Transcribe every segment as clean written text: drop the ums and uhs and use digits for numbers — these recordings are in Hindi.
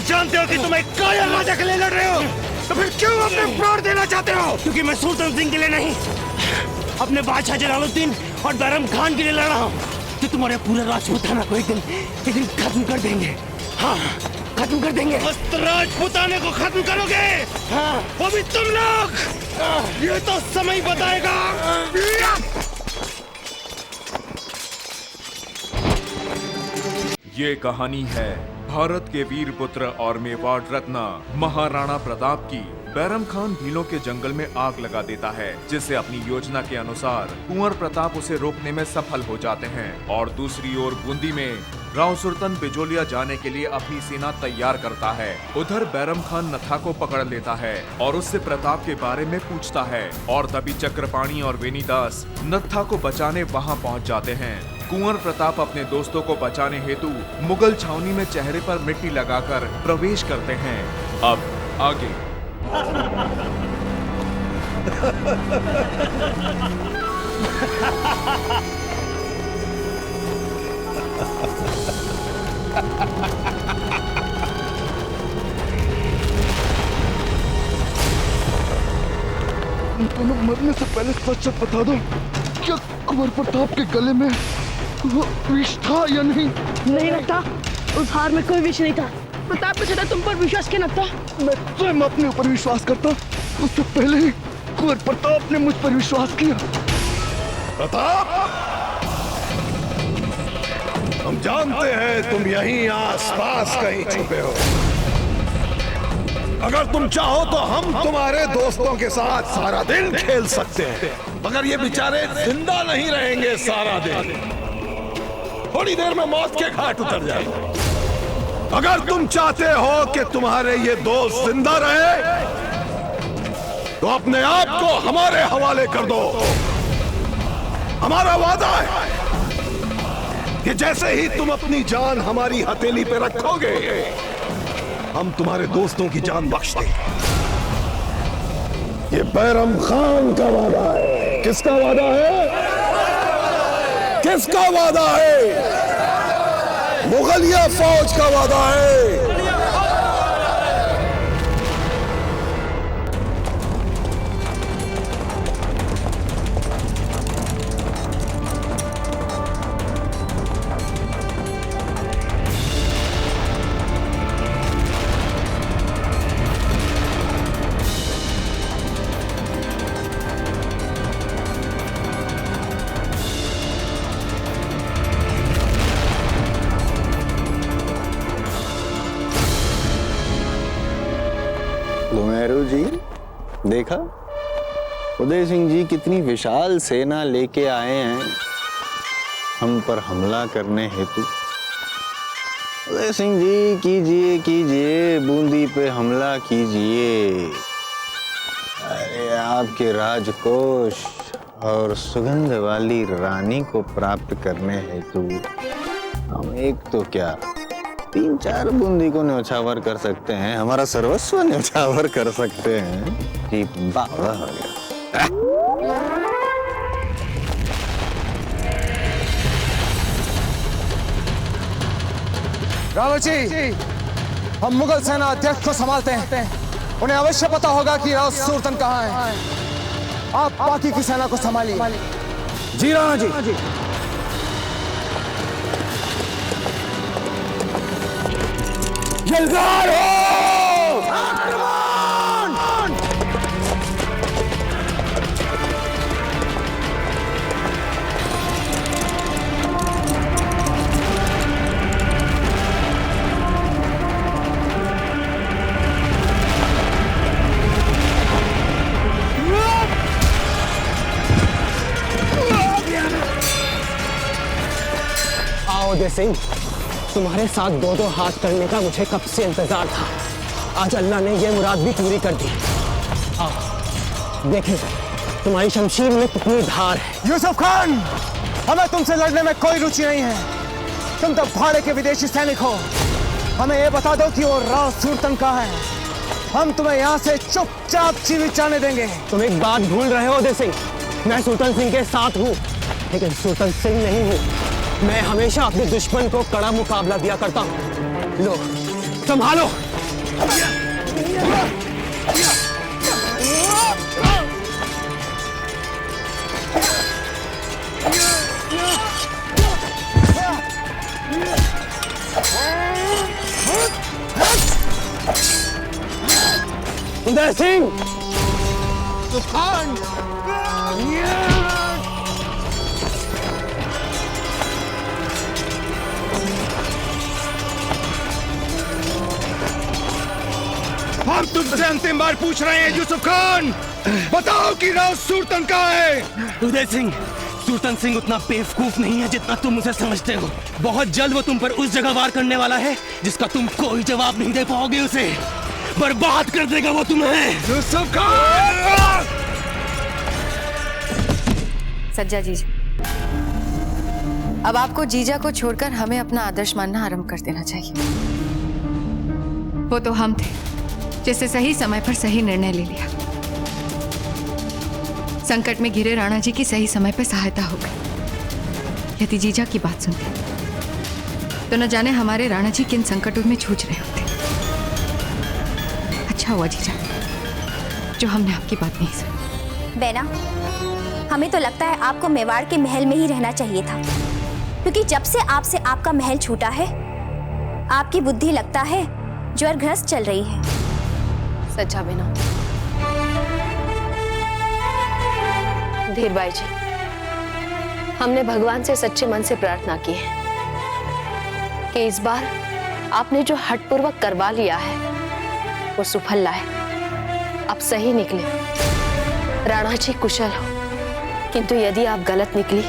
जानते हो कि तुम एक कायर राजा के लिए लड़ रहे हो, तो फिर क्यों अपने प्राण देना चाहते हो? क्योंकि मैं सुल्तान सिंह के लिए नहीं, अपने बादशाह जलालुद्दीन और बैरम खान के लिए लड़ रहा हूँ, जो तुम्हारे पूरे राजपूताना को एक दिन खत्म कर देंगे। हाँ, खत्म कर देंगे। मस्त राजपूताने को खत्म करोगे? हाँ, वो भी तुम लोग? ये तो समय बताएगा। ये कहानी है भारत के वीर पुत्र और मेवाड़ रत्न महाराणा प्रताप की। बैरम खान भीलों के जंगल में आग लगा देता है, जिससे अपनी योजना के अनुसार कुंवर प्रताप उसे रोकने में सफल हो जाते हैं। और दूसरी ओर बूंदी में राव सुल्तान बिजोलिया जाने के लिए अपनी सेना तैयार करता है। उधर बैरम खान नथा को पकड़ लेता है और उससे प्रताप के बारे में पूछता है, और तभी चक्रपाणी और वेनीदास नथा को बचाने वहां पहुंच जाते हैं। कुंवर प्रताप अपने दोस्तों को बचाने हेतु मुगल छावनी में चेहरे पर मिट्टी लगाकर प्रवेश करते हैं। अब आगे। दोनों मरने से पहले सच बता दो, क्या कुंवर प्रताप के गले में वो विष था या नहीं? नहीं नत्था, उस हार में कोई विष नहीं था। प्रताप का तुम पर विश्वास क्यों नत्था? मैं स्वयं अपने ऊपर विश्वास करता, उससे पहले ही कुंवर प्रताप ने मुझ पर विश्वास किया। प्रताप, हम जानते हैं तुम यहीं आसपास कहीं छुपे हो। अगर तुम चाहो तो हम तुम्हारे दोस्तों के साथ सारा दिन खेल सकते हैं, मगर ये बेचारे जिंदा नहीं रहेंगे सारा दिन। थोड़ी देर में मौत के घाट उतर जाएंगे। अगर तुम चाहते हो कि तुम्हारे ये दोस्त जिंदा रहे, तो अपने आप को हमारे हवाले कर दो। हमारा वादा है कि जैसे ही तुम अपनी जान हमारी हथेली पे रखोगे, हम तुम्हारे दोस्तों की जान बख्श देंगे। ये बैरम खान का वादा है। किसका वादा है? किसका वादा है? मुगलिया फौज का वादा है। घुमेरू जी, देखा उदय सिंह जी कितनी विशाल सेना लेके आए हैं हम पर हमला करने हेतु। उदय सिंह जी, कीजिए कीजिए, बूंदी पे हमला कीजिए। अरे आपके राजकोष और सुगंध वाली रानी को प्राप्त करने हेतु हम एक तो क्या 3-4 बूंदी को न्यौछावर कर सकते हैं, हमारा सर्वस्व न्यौछावर कर सकते हैं। जी बाबा हो गया। रावत जी, हम मुगल सेना अध्यक्ष को संभालते हैं। उन्हें अवश्य पता होगा कि राव सुल्तान कहाँ है। आप बाकी की सेना को संभालिए। जी राणा जी। जलदार हो! आओ उदय सिंह, तुम्हारे साथ दो हाथ करने का मुझे कब से इंतजार था। आज अल्लाह ने ये मुराद भी पूरी कर दी। आओ देखें तुम्हारी शमशीर में कितनी धार है। यूसुफ खान, हमें तुमसे लड़ने में कोई रुचि नहीं है। तुम तो भाड़े के विदेशी सैनिक हो। हमें ये बता दो कि वो राव सुल्तान कहाँ है। हम तुम्हें यहाँ से चुपचाप जीवित जाने देंगे। तुम एक बात भूल रहे हो उदय सिंह, मैं सुल्तान सिंह के साथ हूँ, लेकिन सुल्तान सिंह नहीं हूँ। मैं हमेशा अपने दुश्मन को कड़ा मुकाबला दिया करता हूँ। लो संभालो। उदय सिंह, तूफान, हम तुमसे अंतिम बार पूछ रहे हैं यूसुफ खान, बताओ कि राव सूरतन कहाँ है? उदय सिंह, सूरतन सिंह उतना बेवकूफ नहीं है जितना तुम उसे समझते हो। बहुत जल्द वो तुम पर उस जगह वार करने वाला है जिसका तुम कोई जवाब नहीं दे पाओगे। उसे बर्बाद कर देगा वो तुम्हें। यूसुफ खान! सज्जा जीजा, अब आपको जीजा को छोड़कर हमें अपना आदर्श मानना आरंभ कर देना चाहिए। वो तो हम थे जिससे सही समय पर सही निर्णय ले लिया। संकट में घिरे राणा जी की सही समय पर सहायता हो गई। यदि जीजा की बात सुनते तो न जाने हमारे राणा जी किन संकटों में जूझ रहे होते। अच्छा हुआ जीजा जो हमने आपकी बात नहीं सुनी। बेना, हमें तो लगता है आपको मेवाड़ के महल में ही रहना चाहिए था, क्योंकि जब से आपसे आपका महल छूटा है आपकी बुद्धि लगता है ज्वरग्रस्त चल रही है। सच्चा बेना। धीरबाई जी, हमने भगवान से सच्चे मन से प्रार्थना की है कि इस बार आपने जो हठपूर्वक करवा लिया है वो सुफल लाए। अब सही निकले, राणा जी कुशल हो, किंतु यदि आप गलत निकली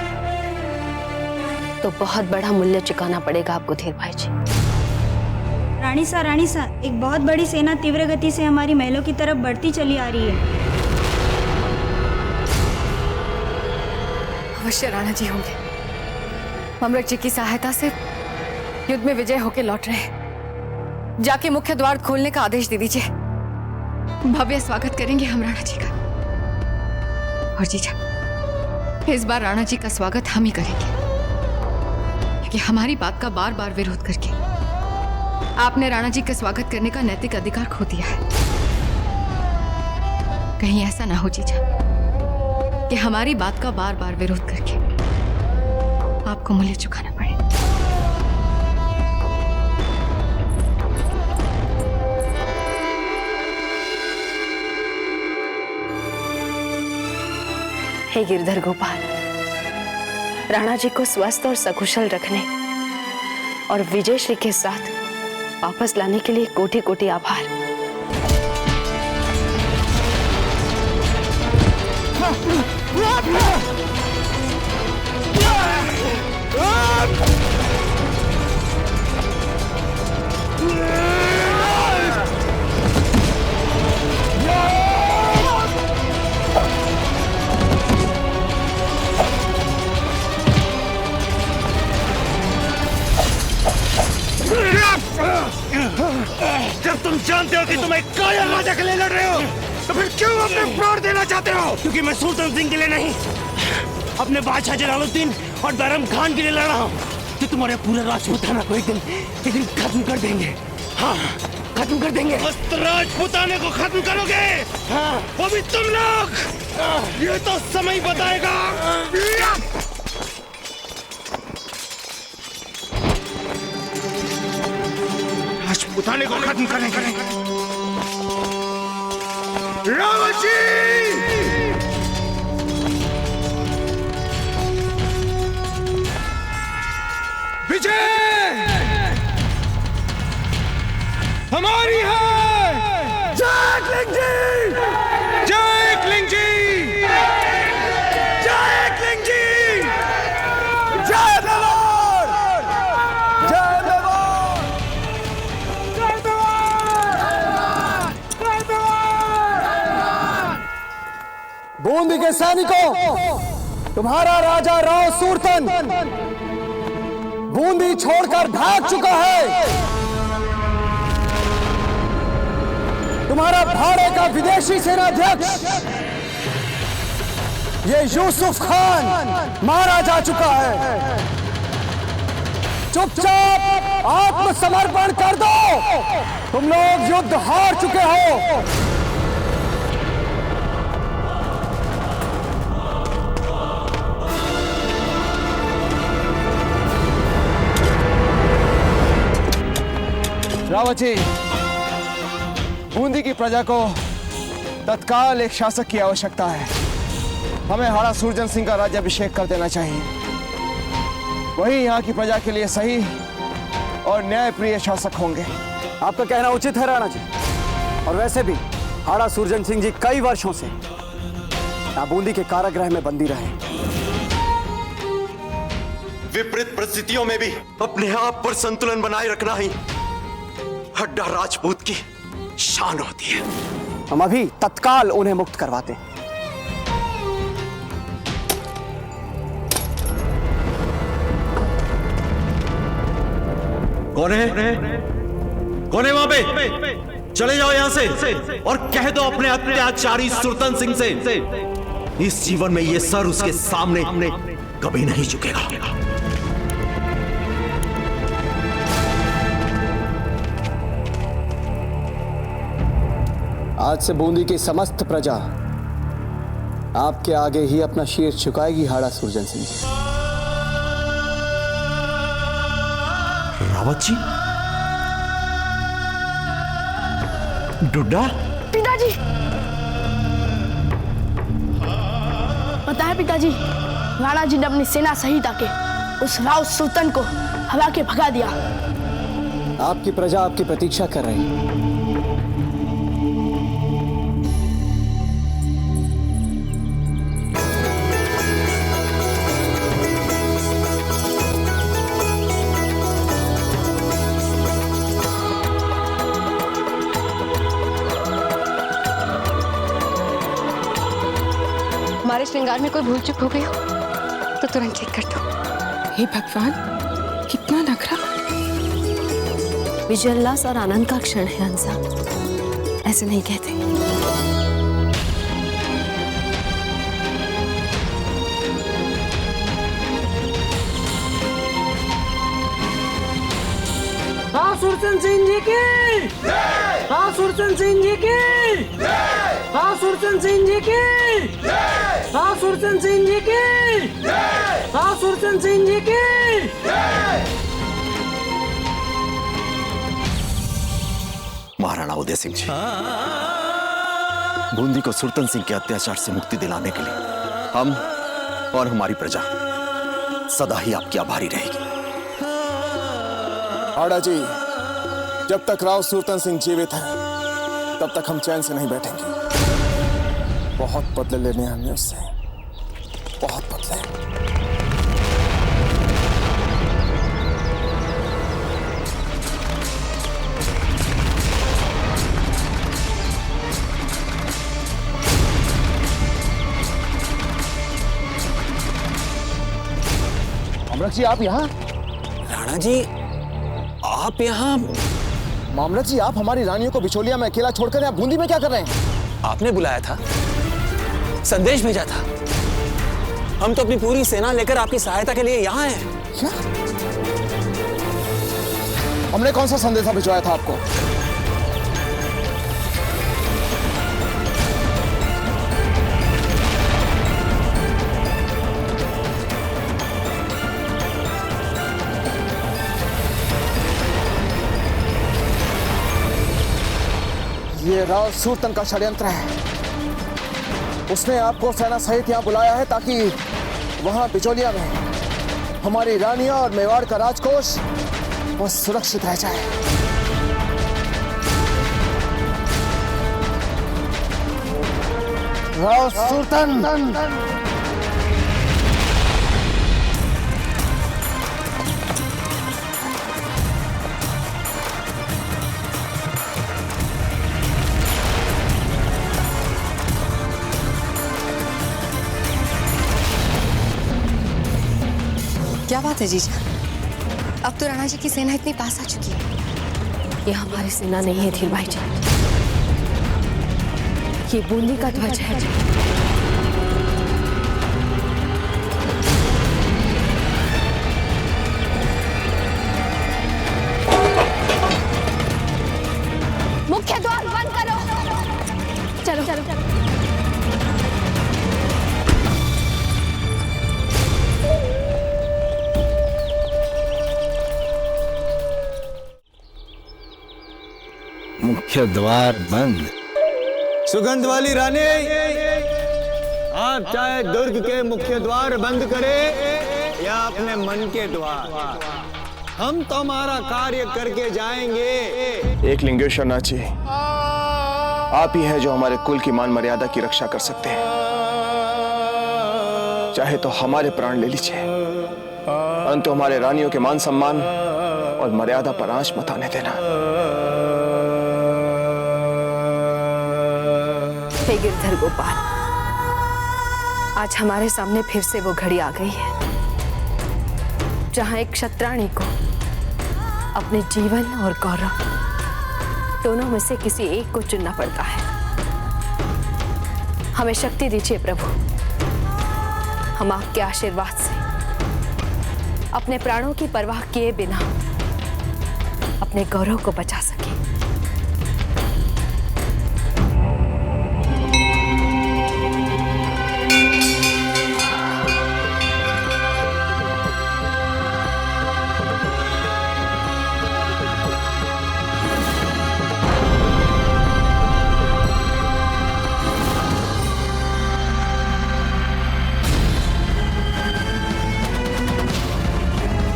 तो बहुत बड़ा मूल्य चुकाना पड़ेगा आपको धीरबाई जी। रानी सा, एक बहुत बड़ी सेना तीव्र गति से हमारी महलों की तरफ बढ़ती चली आ रही है। अवश्य राणा जी होंगे। ममरक जी की सहायता से युद्ध में विजय होकर लौट रहे हैं। जाके मुख्य द्वार खोलने का आदेश दे दीजिए। भव्य स्वागत करेंगे हम राणा जी का। और जीजा, इस बार राणा जी का स्वागत हम ही करेंगे, क्योंकि हमारी बात का बार बार विरोध करके आपने राणा जी का स्वागत करने का नैतिक अधिकार खो दिया है। कहीं ऐसा ना हो जीजा कि हमारी बात का बार बार विरोध करके आपको मूल्य चुकाना पड़े। हे गिरधर गोपाल, राणा जी को स्वस्थ और सकुशल रखने और विजयश्री के साथ वापस लाने के लिए कोटि कोटि आभार। जब तुम जानते हो कि तुम एक कायर राजा के लिए लड़ रहे हो तो फिर क्यों अपने प्राण देना चाहते हो? क्योंकि मैं सूरतन सिंह के लिए नहीं, अपने बादशाह जलालुद्दीन और बैरम खान के लिए लड़ रहा हूँ, कि तुम्हारे पूरे राजपूताना को एक दिन खत्म कर देंगे। हाँ, खत्म कर देंगे। राजपूताने को खत्म करोगे? हाँ, वो भी तुम लोग? ये तो समय बताएगा। राजपूताने को खत्म करेंगे। रावण जी! विजय हमारी है। जय क्लिंग जी! जय क्लिंग जी! जय क्लिंग जी! जय मेवाड़! जय मेवाड़! जय मेवाड़! जय मेवाड़! बूंदी के सैनिकों, तुम्हारा राजा राव सूरतन बूंदी छोड़कर भाग चुका है। तुम्हारा भाड़े का विदेशी सेनाध्यक्ष ये यूसुफ खान मारा जा चुका है। चुपचाप आत्मसमर्पण कर दो। तुम लोग युद्ध हार चुके हो। रावत जी, बूंदी की प्रजा को तत्काल एक शासक की आवश्यकता है। हमें हाड़ा सूरजन सिंह का राज्याभिषेक कर देना चाहिए। वही यहाँ की प्रजा के लिए सही और न्यायप्रिय शासक होंगे। आपका कहना उचित है राणा जी। और वैसे भी हाड़ा सूरजन सिंह जी कई वर्षों से बूंदी के कारागृह में बंदी रहे। विपरीत परिस्थितियों में भी अपने आप पर संतुलन बनाए रखना ही हड्डा राजपूत की शान होती है। हम अभी तत्काल उन्हें मुक्त करवाते हैं। कौन है? कौन है वहां पे? चले जाओ यहां से और कह दो अपने अत्याचारी सुरतन सिंह से, इस जीवन में ये सर उसके सामने कभी नहीं झुकेगा। आज से बूंदी की समस्त प्रजा आपके आगे ही अपना शीर झुकाएगी हाड़ा सूरजन सिंह जी। रावत जी, डुड्डा, पिताजी, पता है पिताजी, राणा जी ने अपनी सेना सहित आके उस राव सुल्तान को हरा के भगा दिया। आपकी प्रजा आपकी प्रतीक्षा कर रही है। हमारे श्रृंगार में कोई भूल चूक हो गई हो तो तुरंत ठीक कर दो। हे भगवान, कितना नखरा। विजय उल्लास और आनंद का क्षण है हंसा, ऐसे नहीं कहते। हाँ सुरसन सिंह जी की, हाँ सुरसन सिंह जी की, हाँ सुरसन सिंह जी की, हाँ सुरसन सिंह जी की, हाँ सुरसन सिंह जी की। महाराणा उदय सिंह जी, बूंदी को सुरतन सिंह के अत्याचार से मुक्ति दिलाने के लिए हम और हमारी प्रजा सदा ही आपकी आभारी रहेगी। हाड़ा जी, जब तक राव सुरतन सिंह जीवित है तब तक हम चैन से नहीं बैठेंगे। बहुत बदले लेने हैं हमने उससे, बहुत बदले। मामलक जी, आप यहाँ? राणा जी, आप यहाँ? मामलक जी, आप हमारी रानियों को बिचौलिया में अकेला छोड़कर यहाँ बूंदी में क्या कर रहे हैं? आपने बुलाया था, संदेश भेजा था। हम तो अपनी पूरी सेना लेकर आपकी सहायता के लिए यहाँ हैं। क्या? हमने कौन सा संदेशा भिजवाया था आपको? ये राव सुरतन का षड्यंत्र है। उसने आपको सेना सहित यहाँ बुलाया है ताकि वहां बिचौलिया में हमारी रानियां और मेवाड़ का राजकोष वो सुरक्षित रह जाए। राव सुरतन, क्या बात है जीजा? अब तो राणा जी की सेना इतनी पास आ चुकी है। ये हमारी सेना नहीं है धीर भाई जी, ये बूंदी का ध्वज है। मुख्य द्वार बंद। सुगंध वाली रानी, आप चाहे दुर्ग के मुख्य द्वार बंद करें या अपने मन के द्वार, हम तुम्हारा कार्य करके जाएंगे। एक लिंगेश्वर नाथ जी, आप ही हैं जो हमारे कुल की मान मर्यादा की रक्षा कर सकते हैं। चाहे तो हमारे प्राण ले लीजिए, परंतु हमारे रानियों के मान सम्मान और मर्यादा पर आंच मत आने देना। हे गिरधर गोपाल, आज हमारे सामने फिर से वो घड़ी आ गई है जहां एक क्षत्राणी को अपने जीवन और गौरव दोनों में से किसी एक को चुनना पड़ता है। हमें शक्ति दीजिए प्रभु, हम आपके आशीर्वाद से अपने प्राणों की परवाह किए बिना अपने गौरव को बचा सके।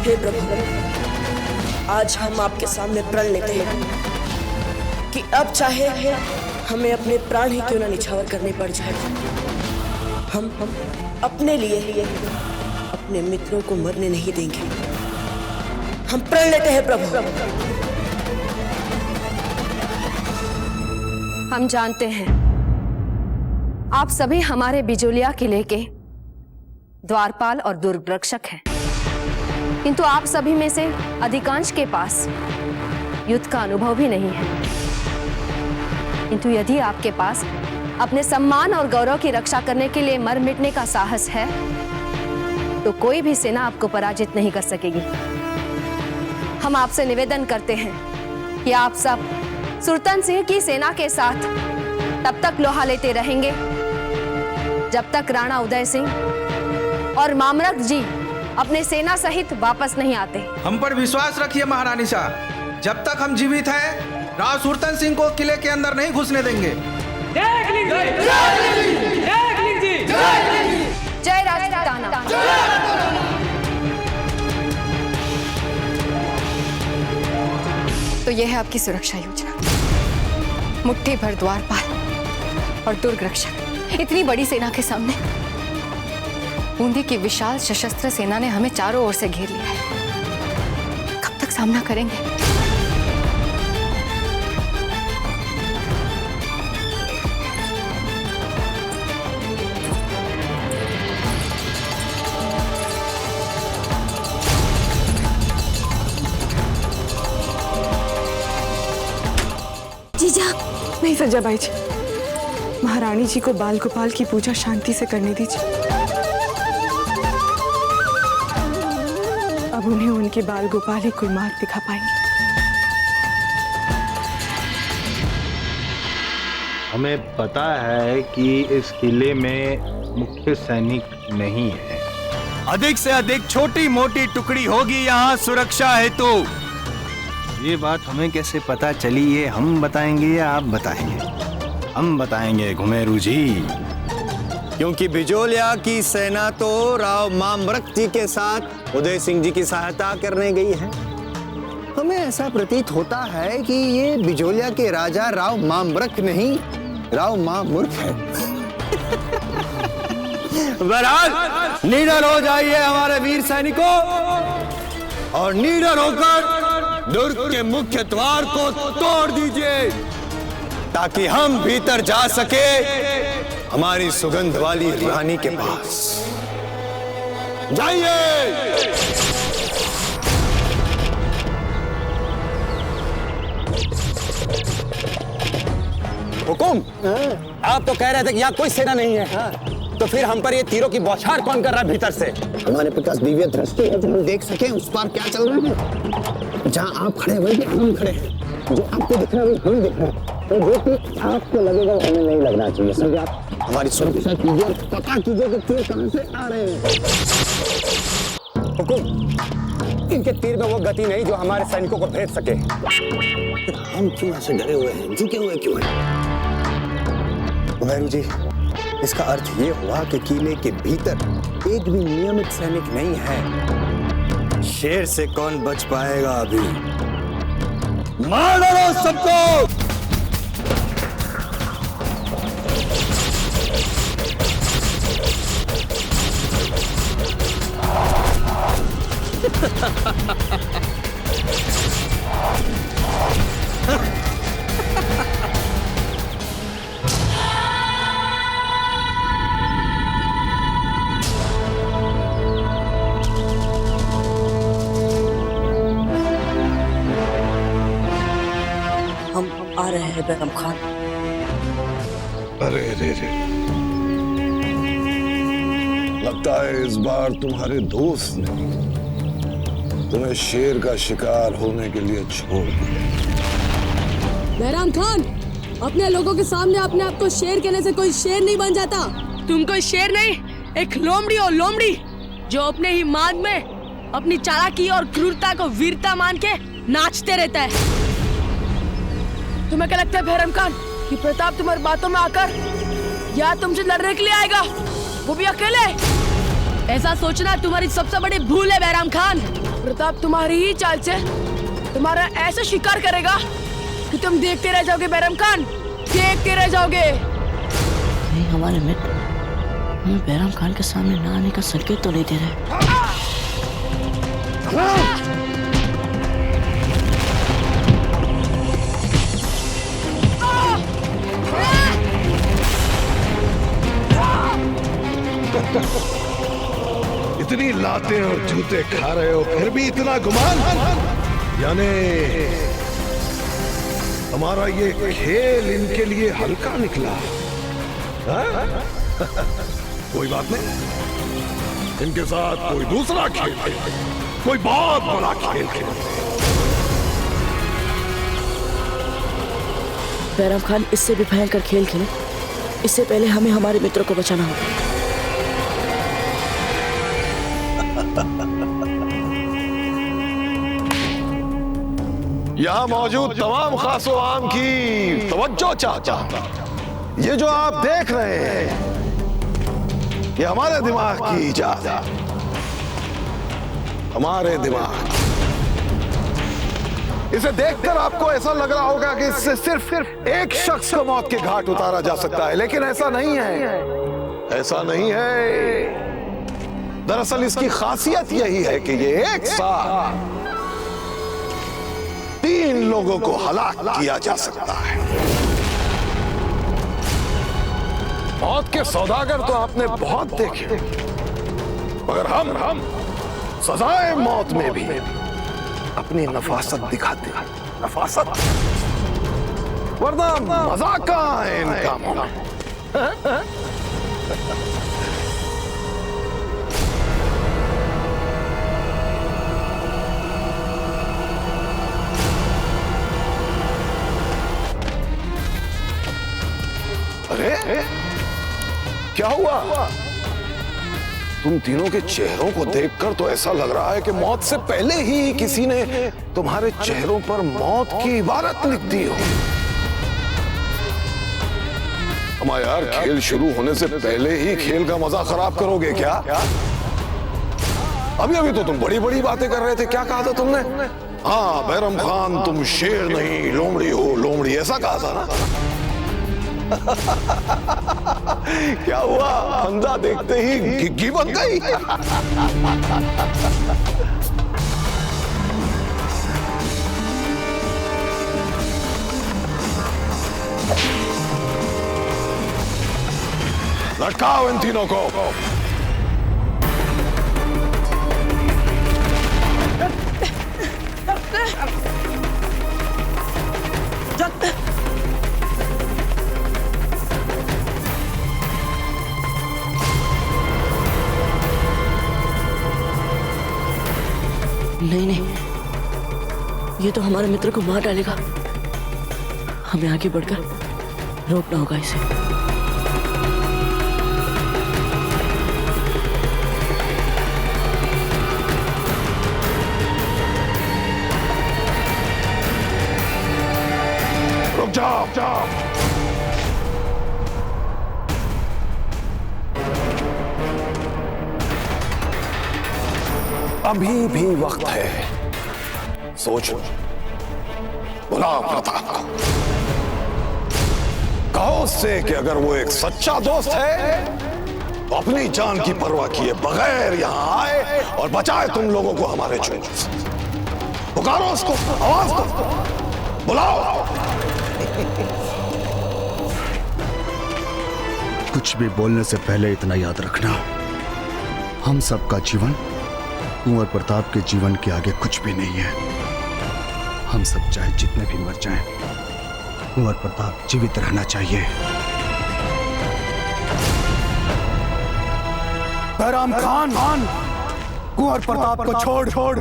हे प्रभु, आज हम आपके सामने प्रण लेते हैं कि अब चाहे हमें अपने प्राण ही क्यों ना निछावर करने पड़ जाए, हम अपने लिए अपने मित्रों को मरने नहीं देंगे। हम प्रण लेते हैं प्रभु। हम जानते हैं आप सभी हमारे बिजोलिया किले के द्वारपाल और दुर्ग रक्षक हैं, किंतु आप सभी में से अधिकांश के पास युद्ध का अनुभव भी नहीं है। किंतु यदि आपके पास अपने सम्मान और गौरव की रक्षा करने के लिए मर मिटने का साहस है तो कोई भी सेना आपको पराजित नहीं कर सकेगी। हम आपसे निवेदन करते हैं कि आप सब सुरतन सिंह की सेना के साथ तब तक लोहा लेते रहेंगे जब तक राणा उदय सिंह और मामरक जी अपने सेना सहित वापस नहीं आते। हम पर विश्वास रखिए महारानी साहब, जब तक हम जीवित हैं राव सुरतन सिंह को किले के अंदर नहीं घुसने देंगे। जय राजपूताना। तो यह है आपकी सुरक्षा योजना। मुट्ठी भर द्वारपाल और दुर्ग रक्षक, इतनी बड़ी सेना के सामने बूंदी की विशाल सशस्त्र सेना ने हमें चारों ओर से घेर लिया है। कब तक सामना करेंगे? जीजा, नहीं सजाबाई जी, महारानी जी को बाल गोपाल की पूजा शांति से करने दीजिए। अब उन्हें उनके बाल गोपाल ही कोई मार्ग दिखा पाएंगे। हमें पता है कि इस किले में मुख्य सैनिक नहीं है, अधिक से अधिक छोटी मोटी टुकड़ी होगी यहाँ सुरक्षा हेतु। ये बात हमें कैसे पता चली, ये हम बताएंगे या आप बताएंगे? हम बताएंगे घुमेरू जी, क्योंकि बिजोलिया की सेना तो राव मामरक जी के साथ उदय सिंह जी की सहायता करने गई है। हमें ऐसा प्रतीत होता है कि ये बिजोलिया के राजा राव मामरक नहीं, राव मामूर्ख है। बहरहाल निडर हो जाइए हमारे वीर सैनिकों, और निडर होकर दुर्ग के मुख्य द्वार को तोड़ दीजिए ताकि हम भीतर जा सके हमारी सुगंध वाली रानी के पास। जाइए। हुकुम, आप तो कह रहे थे कि यहाँ कोई सेना नहीं है, तो फिर हम पर ये तीरों की बौछार कौन कर रहा है भीतर से? हमारे पास दिव्य दृष्टि है, हम देख सके उस पार क्या चल रहा है। जहाँ आप खड़े हुए हम खड़े हैं, जो आपको दिख रहा है हम दिख रहे हैं, तो जो कि आपको लगेगा हमें नहीं लगना चाहिए। समझे आप? हमारी सुरक्षा कीजिए और पता कीजिए कि तीर कहां से आ रहे हैं। हुकुम, इनके तीर में वो गति नहीं जो हमारे सैनिकों को भेद सके। हम क्यों ऐसे डरे हुए हैं, झुके हुए क्यों हैं? भैरू जी, इसका अर्थ ये हुआ कि किले के भीतर एक भी नियमित सैनिक नहीं है। शेर से कौन बच पाएगा अभी? मार डालो सबको! हम आ रहे हैं बैरम खान। अरे रे रे, लगता है इस बार तुम्हारे दोस्त ने तुम्हें शेर का शिकार होने के लिए छोड़ दिया। बैराम खान, अपने लोगों के सामने अपने आप को शेर कहने से कोई शेर नहीं बन जाता। तुम कोई शेर नहीं, एक लोमड़ी हो लोमड़ी, जो अपने ही मार्ग में अपनी चालाकी और क्रूरता को वीरता मान के नाचते रहता है। तुम्हें क्या लगता है बैराम खान कि प्रताप तुम्हारी बातों में आकर या तुमसे लड़ने के लिए आएगा, वो भी अकेले? ऐसा सोचना तुम्हारी सबसे बड़ी भूल है बैराम खान। प्रताप तुम्हारी ही चाल से तुम्हारा ऐसा शिकार करेगा कि तुम देखते रह जाओगे बैरम खान, देखते रह जाओगे। नहीं, हमारे मित्र हमें बैरम खान के सामने ना आने का संकेत तो नहीं दे रहे। इतनी लातें और जूते खा रहे हो फिर भी इतना गुमान? यानी हमारा ये खेल इनके लिए हल्का निकला? कोई बात नहीं, इनके साथ कोई दूसरा खेल खेल, कोई बहुत बड़ा खेल खेल। बैरम खान, इससे भी भयंकर खेल खेले, इससे पहले हमें हमारे मित्रों को बचाना होगा। यहां मौजूद तमाम खासो आम की तवज्जो चाहता हूं। ये जो आप देख रहे हैं, ये हमारे दिमाग की इजाद है, हमारे दिमाग। इसे देखकर आपको ऐसा लग रहा होगा कि इससे सिर्फ एक शख्स को मौत के घाट उतारा जा सकता है, लेकिन ऐसा नहीं है, ऐसा नहीं है। दरअसल इसकी खासियत यही है कि ये एक साथ 3 लोगों को हलाक किया जा सकता है। मौत के सौदागर तो आपने बहुत देखे, मगर हम सजाए मौत में भी अपनी नफासत दिखाते हैं। नफासत, वरना मजाक कहां है इनका मौत? अरे क्या हुआ? तुम तीनों के चेहरों को देखकर तो ऐसा लग रहा है कि मौत से पहले ही किसी ने तुम्हारे चेहरों पर मौत की इबारत लिख दी हो। हमारा यार, खेल शुरू होने से पहले ही खेल का मजा खराब करोगे क्या? अभी तो तुम बड़ी बड़ी बातें कर रहे थे। क्या कहा था तुमने? हाँ, बैरम खान तुम शेर नहीं लोमड़ी हो, लोमड़ी, ऐसा कहा था ना? क्या हुआ? फंदा देखते ही घिग्गी बन गई। लटकाओ इन तीनों को। नहीं, ये तो हमारे मित्र को मार डालेगा। हमें आगे बढ़कर रोकना होगा इसे। अभी भी वक्त है, सोचो। बुलाओ प्रताप को, कहो उससे कि अगर वो एक सच्चा दोस्त है तो अपनी जान की परवाह किए बगैर यहां आए और बचाए तुम लोगों को हमारे चोट से। पुकारो उसको, आवाज दो, बुलाओ। कुछ भी बोलने से पहले इतना याद रखना, हम सबका जीवन कुंवर प्रताप के जीवन के आगे कुछ भी नहीं है। हम सब चाहे जितने भी मर जाएं, कुंवर प्रताप जीवित रहना चाहिए। बैराम खान, कुंवर प्रताप को छोड़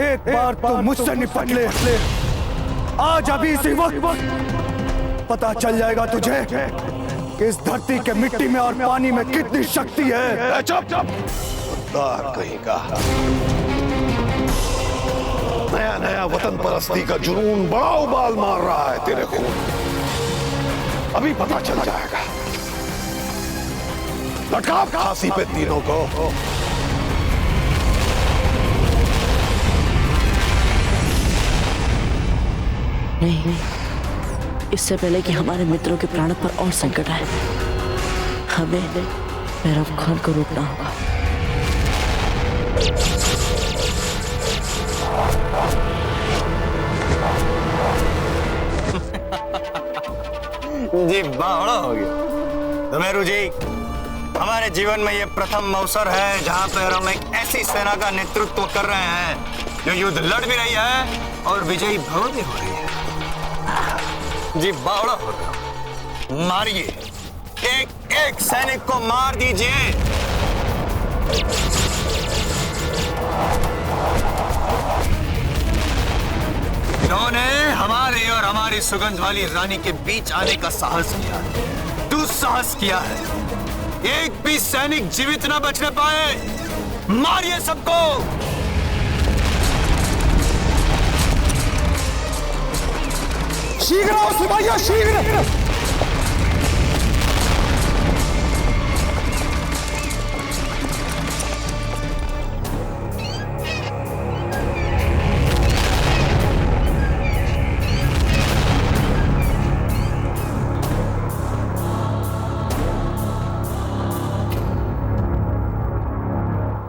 एक बार तो मुझसे निपट ले। आज अभी इसी वक्त पता चल जाएगा तुझे कि इस धरती के मिट्टी में और पानी में कितनी शक्ति है। चुप कहीं का नया नया वतन परस्ती का जुनून बड़ा उबाल मार रहा है तेरे खून। अभी पता चल जाएगा। लटका फांसी पे तीनों को। नहीं, इससे पहले कि हमारे मित्रों के प्राणों पर और संकट आए, हमें बैरम खान को रोकना होगा। जी बावड़ा हो गया। तो मेरू जी, हमारे जीवन में ये प्रथम अवसर है जहां पर हम एक ऐसी सेना का नेतृत्व कर रहे हैं जो युद्ध लड़ भी रही है और विजयी भव भी हो रही है। जी बावड़ा हो गया। मारिए, एक एक सैनिक को मार दीजिए। इन्होंने हमारे और हमारी सुगंध वाली रानी के बीच आने का साहस किया है, दुस्साहस किया है। एक भी सैनिक जीवित न बचने पाए। मारिए सबको। शीघ्र आओ सिपाहियों, शीघ्र।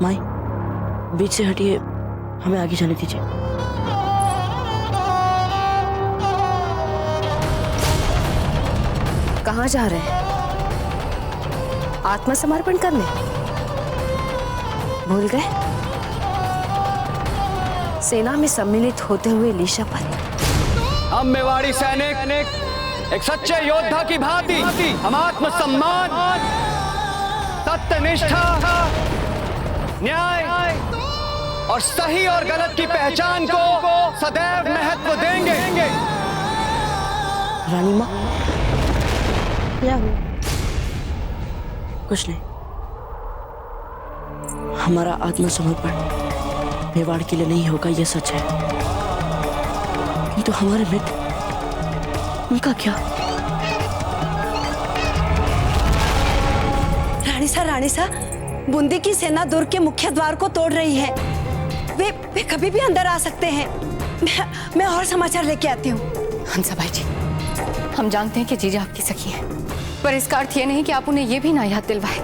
माई, बीच से हटिए, हमें आगे जाने दीजिए। कहाँ जा रहे हैं? आत्मसमर्पण करने? भूल गए? सेना में सम्मिलित होते हुए ली शपथ। हम मेवाड़ी सैनिक एक सच्चे योद्धा की भांति हम आत्मसम्मान, सत्यनिष्ठा, न्याय और सही और गलत की पहचान को सदैव महत्व देंगे। रानी माँ, क्या हुआ? कुछ नहीं। हमारा आत्मसमर्पण मेवाड़ के लिए नहीं होगा, ये सच है। ये तो हमारे मित्र, उनका क्या? रानी सा, बूंदी की सेना दुर्ग के मुख्य द्वार को तोड़ रही है। वे कभी भी अंदर आ सकते हैं। मैं और समाचार लेके आती हूँ। हंसाबाई जी, हम जानते हैं कि जीजा आपकी सखी है, पर इसका अर्थ ये नहीं कि आप उन्हें ये भी ना याद दिलवाए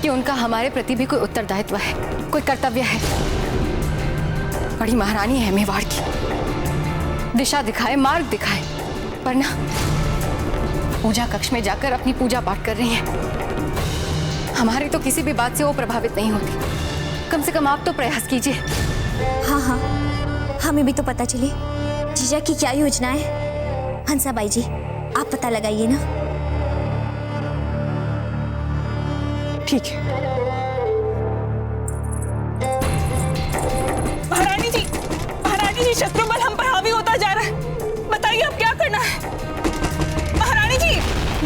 कि उनका हमारे प्रति भी कोई उत्तरदायित्व है, कोई कर्तव्य है। बड़ी महारानी है मेवाड़ की, दिशा दिखाए, मार्ग दिखाए, पर ना पूजा कक्ष में जाकर अपनी पूजा पाठ कर रही हैं। हमारी तो किसी भी बात से वो प्रभावित नहीं होती। कम से कम आप तो प्रयास कीजिए। हाँ, हमें भी तो पता चले जीजा की क्या योजना है। हंसाबाई जी, आप पता लगाइए ना। ठीक है। महारानी जी, शत्रु बल हम पर हावी होता जा रहा है। बताइए अब क्या करना है। महारानी जी,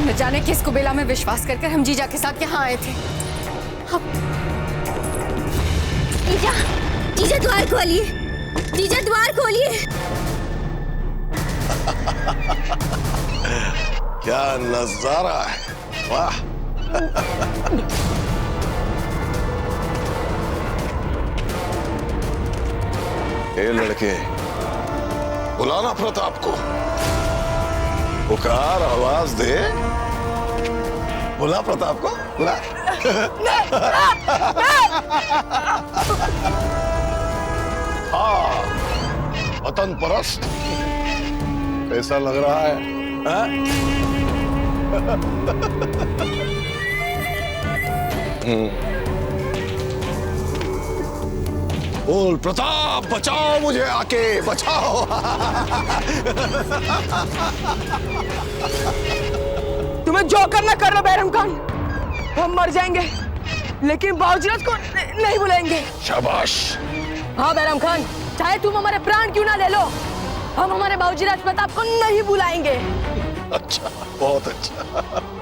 न जाने किस कुबेला में विश्वास करके हम जीजा के साथ यहाँ आए थे। जीजा द्वार खोलिए, जीजा द्वार खोलिए। क्या नजारा है, वाह। ये लड़के, बुलाना प्रताप को, पुकार, आवाज दे, बुला प्रताप को, बुला। हाँ, वतन परस्त कैसा लग रहा है, बोल प्रताप, बचाओ मुझे, आके बचाओ। तुम्हें जो करना कर लो बैरम खान, हम मर जाएंगे लेकिन बावजीराज को नहीं बुलाएंगे। शाबाश। हाँ बैरम खान, चाहे तुम हमारे प्राण क्यों ना ले लो, हम हमारे बावजीराज प्रताप को नहीं बुलाएंगे। अच्छा, बहुत अच्छा।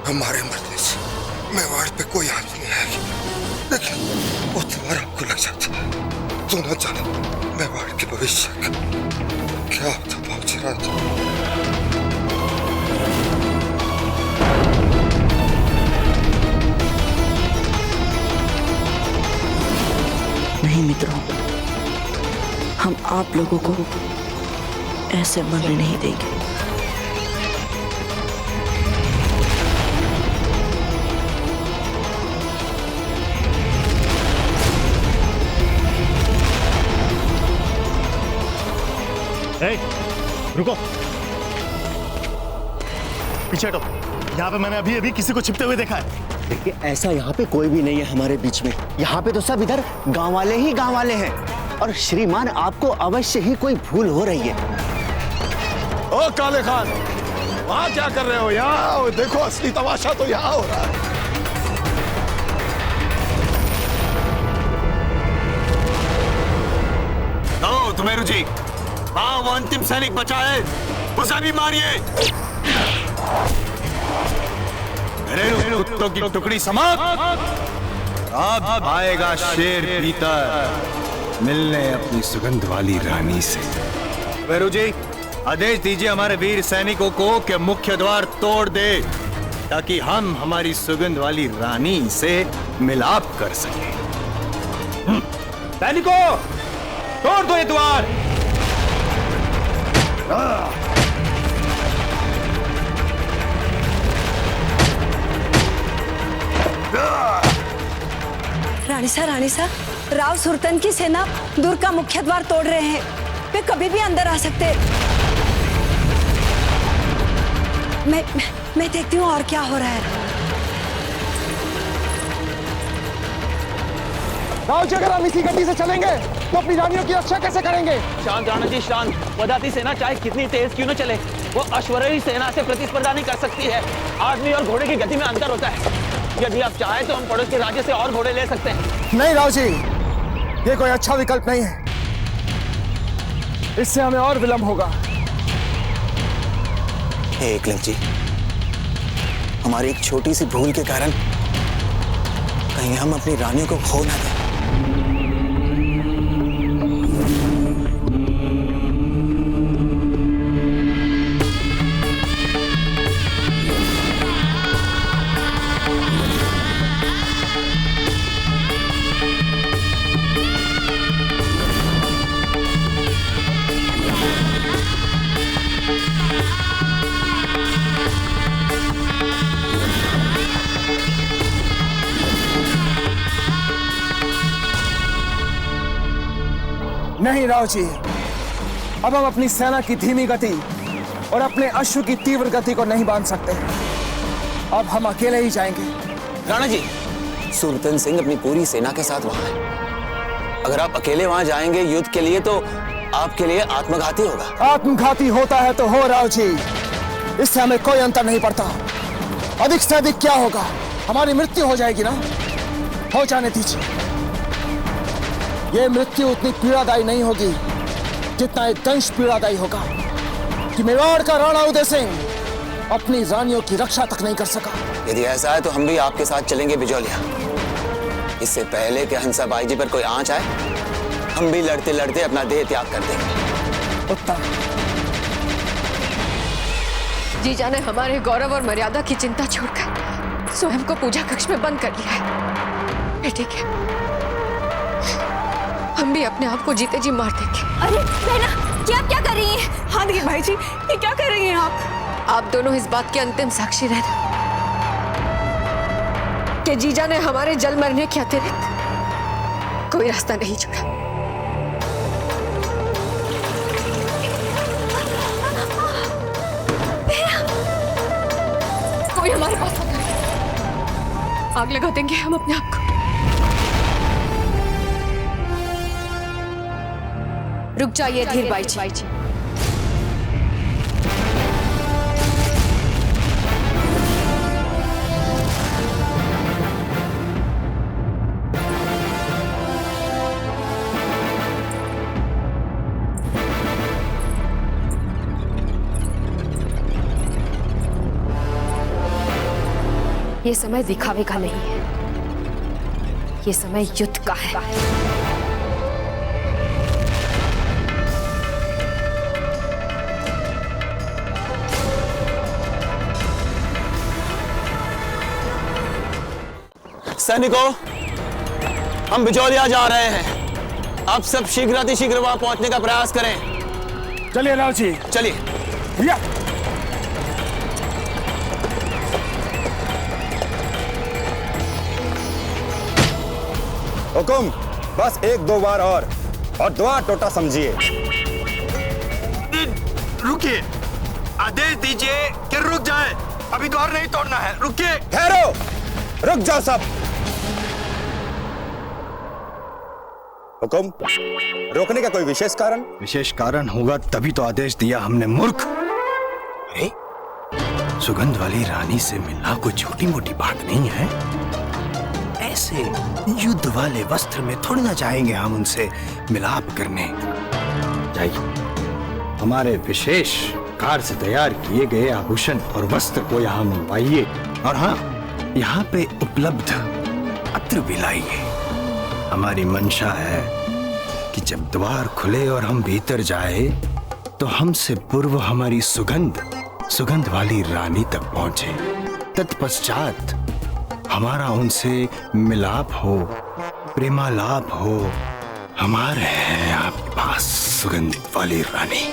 हमारे मरने से मेवाड़ पे कोई हाथ नहीं आएगी, लेकिन वो तुम्हारा आपको लग जाता है। तू न जाने मेवाड़ के भविष्य का क्या होता बावजीराज। नहीं मित्रों, हम आप लोगों को ऐसे मरने नहीं देंगे। रुको, पीछे हटो। यहाँ पे मैंने अभी किसी को छिपते हुए देखा है। देखिए, ऐसा यहाँ पे कोई भी नहीं है हमारे बीच में। यहाँ पे तो सब इधर गांव वाले ही गांव वाले हैं। और श्रीमान, आपको अवश्य ही कोई भूल हो रही है। ओ काले खान, वहाँ क्या कर रहे हो? यहाँ आओ, देखो असली तमाशा तो यहाँ हो रहा है। तुम्हें जी, हाँ वो अंतिम सैनिक बचा है, उसे भी मारिए। घरेलू कुत्तों की टुकड़ी समाप्त। अब आएगा शेर भीतर मिलने अपनी सुगंध वाली रानी से। वेरू जी, आदेश दीजिए हमारे वीर सैनिकों को कि मुख्य द्वार तोड़ दे, ताकि हम हमारी सुगंध वाली रानी से मिलाप कर सकें। सैनिकों, तोड़ दो ये द्वार। रानी सा, राव सुरतन की सेना दुर्ग का मुख्य द्वार तोड़ रहे हैं। वे कभी भी अंदर आ सकते। मैं देखती हूँ और क्या हो रहा है। राव जी, अगर हम इसी गति से चलेंगे तो अपनी रानियों की रक्षा कैसे करेंगे? शांत राणा जी, शांत। वदाती सेना चाहे कितनी तेज क्यों न चले, वो अश्वरोही सेना से प्रतिस्पर्धा नहीं कर सकती है। आदमी और घोड़े की गति में अंतर होता है। यदि आप चाहे तो हम पड़ोस के राज्य से और घोड़े ले सकते हैं। नहीं राव जी, ये कोई अच्छा विकल्प नहीं है। इससे हमें और विलंब होगा। एकलव्य जी, हमारी एक छोटी सी भूल के कारण कहीं हम अपनी रानियों को खो ना दें। नहीं राव जी, अब हम अपनी सेना की धीमी गति और अपने अश्व की तीव्र गति को नहीं बांध सकते। अब हम अकेले ही जाएंगे। राणा जी, सुरतन सिंह अपनी पूरी सेना के साथ वहां है। अगर आप अकेले वहां जाएंगे युद्ध के लिए तो आपके लिए आत्मघाती होगा। आत्मघाती होता है तो हो राव जी, इससे हमें कोई अंतर नहीं पड़ता। अधिक से अधिक क्या होगा, हमारी मृत्यु हो जाएगी ना। हो जाने दीजिए। ये मृत्यु उतनी पीड़ादायी नहीं होगी जितना एक दंश पीड़ादायी होगा कि मेवाड़ का राणा उदय सिंह अपनी रानियों की रक्षा तक नहीं कर सका। यदि ऐसा है तो हम भी आपके साथ चलेंगे बिजौलिया। इससे पहले कि हंसाबाई जी पर कोई आंच आए, हम भी लड़ते लड़ते अपना देह त्याग कर देंगे। उत्तम। जीजा ने हमारे गौरव और मर्यादा की चिंता छोड़कर स्वयं को पूजा कक्ष में बंद कर लिया है। ये ठीक है, हम भी अपने आप को जीते जी मार देंगे। अरे बहना, क्या क्या कर रही हैं? हाँ देखिए भाई जी, ये क्या कर रही हैं आप दोनों इस बात के अंतिम साक्षी रहना कि जीजा ने हमारे जल मरने के अतिरिक्त कोई रास्ता नहीं छोड़ा। कोई हमारे पास आग लगा देंगे हम अपने आप को। रुक जाइए धीर बाई जी। ये समय दिखावे का नहीं है, ये समय युद्ध का है। सैनिकों, हम बिचौलिया जा रहे हैं। आप सब शीघ्र वहां पहुंचने का प्रयास करें। चलिए राव जी, चलिए। भैया हुकुम, बस एक दो बार और द्वार टोटा समझिए। रुकिए, आदेश दीजिए कि रुक जाए। अभी द्वार नहीं तोड़ना है, रुकिए। ठहरो, रुक जाओ सब। हुकुम, रोकने का कोई विशेष कारण? विशेष कारण होगा तभी तो आदेश दिया हमने, मूर्ख। अरे, सुगंध वाली रानी से मिलना कोई छोटी मोटी बात नहीं है। ऐसे युद्ध वाले वस्त्र में थोड़ी ना जाएंगे हम उनसे मिलाप करने। जाइए, हमारे विशेष कार से तैयार किए गए आभूषण और वस्त्र को यहाँ मंगवाइए, और हाँ, यहाँ पे उपलब्ध अत्र भी लाइए। हमारी मंशा है कि जब द्वार खुले और हम भीतर जाए तो हमसे पूर्व हमारी सुगंध वाली रानी तक पहुंचे। तत्पश्चात हमारा उनसे मिलाप हो, प्रेमालाप हो। हमारे हैं आपके पास सुगंधित वाली रानी।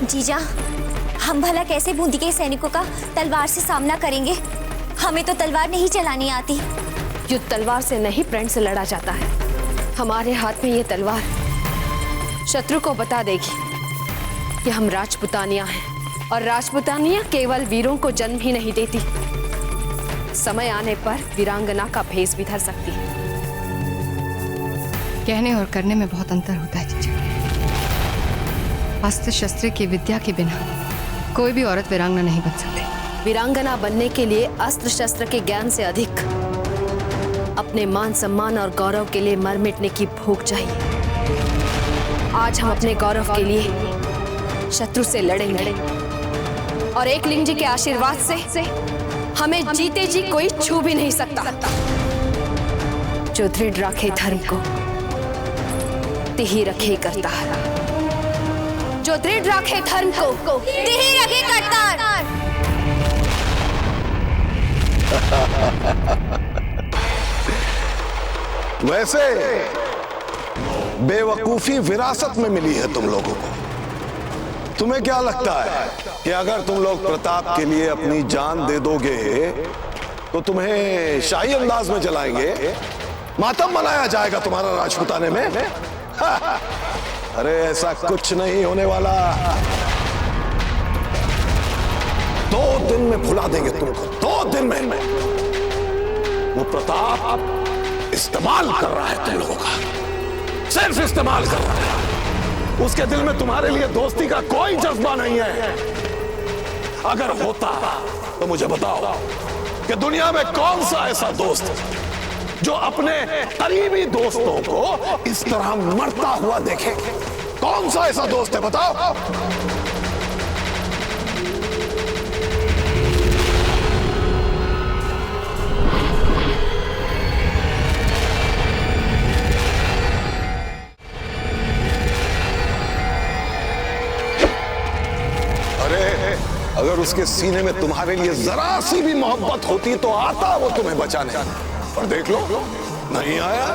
जीजा, हम भला कैसे बूंदी के सैनिकों का तलवार से सामना करेंगे? हमें तो तलवार नहीं चलानी आती। युद्ध तलवार से नहीं, प्रण से लड़ा जाता है। हमारे हाथ में ये तलवार शत्रु को बता देगी कि हम राजपुतानिया हैं, और राजपुतानिया केवल वीरों को जन्म ही नहीं देती, समय आने पर वीरांगना का भेष भी धर सकती है। कहने और करने में बहुत अंतर होता है जीजा। अस्त्र शस्त्र की विद्या के बिना कोई भी औरत वीरांगना नहीं बन सकती। वीरांगना बनने के लिए अस्त्र शस्त्र के ज्ञान से अधिक अपने मान सम्मान और गौरव के लिए मर मिटने की भूख चाहिए। आज हम अपने गौरव के लिए शत्रु से लड़ेंगे, और एक लिंग जी के आशीर्वाद से हमें जीते जी कोई छू भी नहीं सकता। जो दृढ़ रखे धर्म को तिही रखे करतार, जो दृढ़ रखे धर्म को तिही रखे करतार। वैसे बेवकूफी विरासत में मिली है तुम लोगों को। तुम्हें क्या लगता है कि अगर तुम लोग प्रताप के लिए अपनी जान दे दोगे तो तुम्हें शाही अंदाज में जलाएंगे, मातम मनाया जाएगा तुम्हारा राजपुताने में? अरे ऐसा कुछ नहीं होने वाला। 2 दिन में भुला देंगे तुमको, 2 दिन में। वो प्रताप इस्तेमाल कर रहा है तुम लोगों का, सिर्फ इस्तेमाल कर रहा है। उसके दिल में तुम्हारे लिए दोस्ती का कोई जज्बा नहीं है। अगर होता तो मुझे बताओ कि दुनिया में कौन सा ऐसा दोस्त जो अपने करीबी दोस्तों को इस तरह मरता हुआ देखे? कौन सा ऐसा दोस्त है, बताओ? अरे उसके सीने में तुम्हारे लिए जरा सी भी मोहब्बत होती तो आता वो तुम्हें बचाने। पर देख लो, नहीं आया।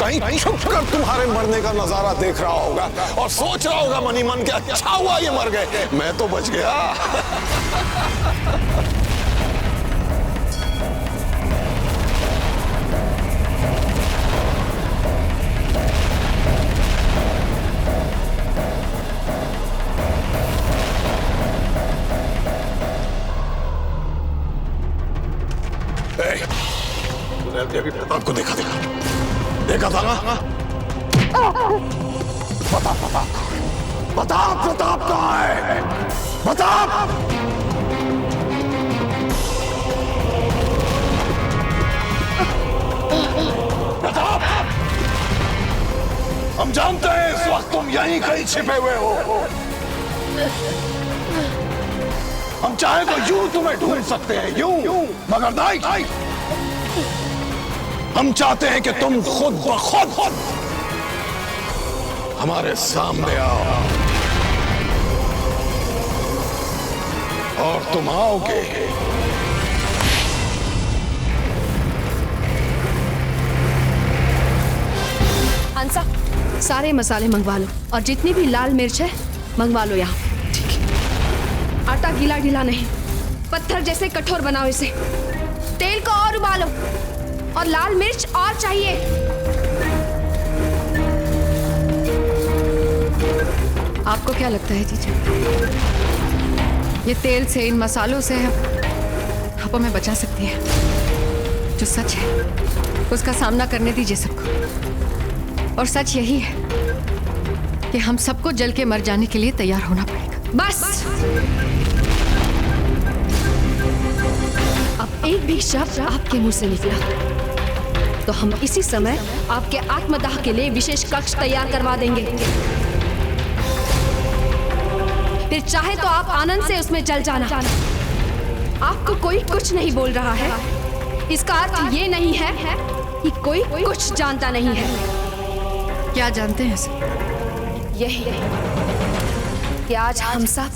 कहीं छुप कर तुम्हारे मरने का नजारा देख रहा होगा और सोच रहा होगा मनी मन के, अच्छा हुआ ये मर गए, मैं तो बच गया। अभी प्रताप को देखा था ना? प्रताप कहाँ है? प्रताप! हम जानते हैं इस वक्त तुम यहीं कहीं छिपे हुए हो। हम चाहे तो यूं तुम्हें ढूंढ सकते हैं, यूं, मगर नहीं। हम चाहते हैं कि तुम खुद ब खुद हमारे सामने आओ, और तुम आओगे हंसा, सारे मसाले मंगवा लो और जितनी भी लाल मिर्च है मंगवा लो यहाँ। ठीक है। आटा गीला ढीला नहीं, पत्थर जैसे कठोर बनाओ इसे। तेल को और उबालो और लाल मिर्च और चाहिए। आपको क्या लगता है जीजा, ये तेल से, इन मसालों से आप हमें बचा सकती है? जो सच है उसका सामना करने दीजिए सबको। और सच यही है कि हम सबको जल के मर जाने के लिए तैयार होना पड़ेगा। बस अब एक भी शब्द आपके मुंह से निकला तो हम इसी समय आपके आत्मदाह के लिए विशेष कक्ष तैयार करवा देंगे। फिर चाहे तो आप आनंद से उसमें जल जाना। आपको कोई कुछ नहीं बोल रहा है, इसका अर्थ ये नहीं है कि कोई कुछ जानता नहीं है। क्या जानते हैं सर? यही कि आज हम सब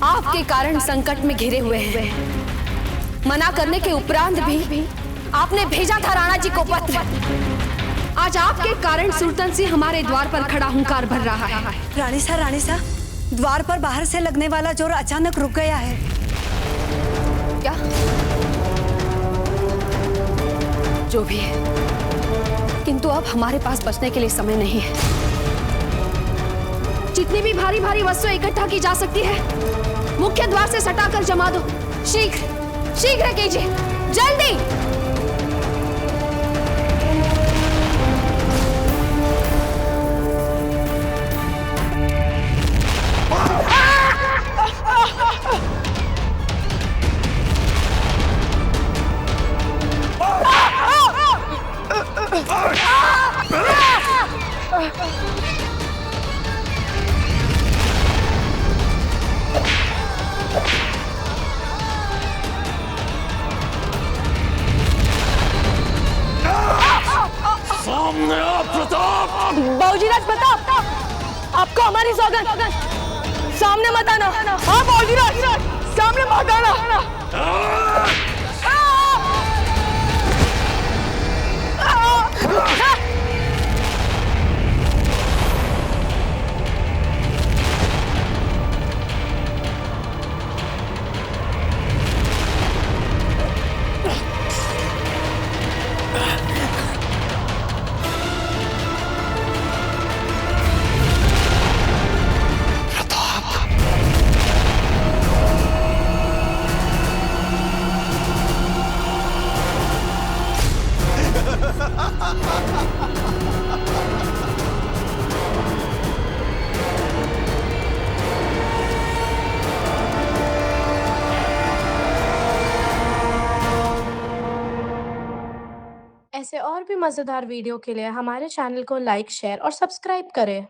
आपके कारण संकट में घिरे हुए हैं। मना करने के उपरांत भी आपने भेजा था राणा जी को पत्र। आज आपके कारण सुल्तान सिंह हमारे द्वार पर खड़ा हुंकार भर रहा है। रानी सा, द्वार पर बाहर से लगने वाला जोर अचानक रुक गया है। क्या? जो भी है, किंतु अब हमारे पास बचने के लिए समय नहीं है। जितनी भी भारी भारी वस्तुएं इकट्ठा की जा सकती है मुख्य द्वार से सटाकर जमा दो। शीघ्र कीजिए, जल्दी। सामने आ प्रताप! बाबूजीराज प्रताप, आपको हमारी सौगंध, सामने मत आना। हाँ बाबूजीराज, सामने मत आना। ऐसे और भी मज़ेदार वीडियो के लिए हमारे चैनल को लाइक, शेयर और सब्सक्राइब करें।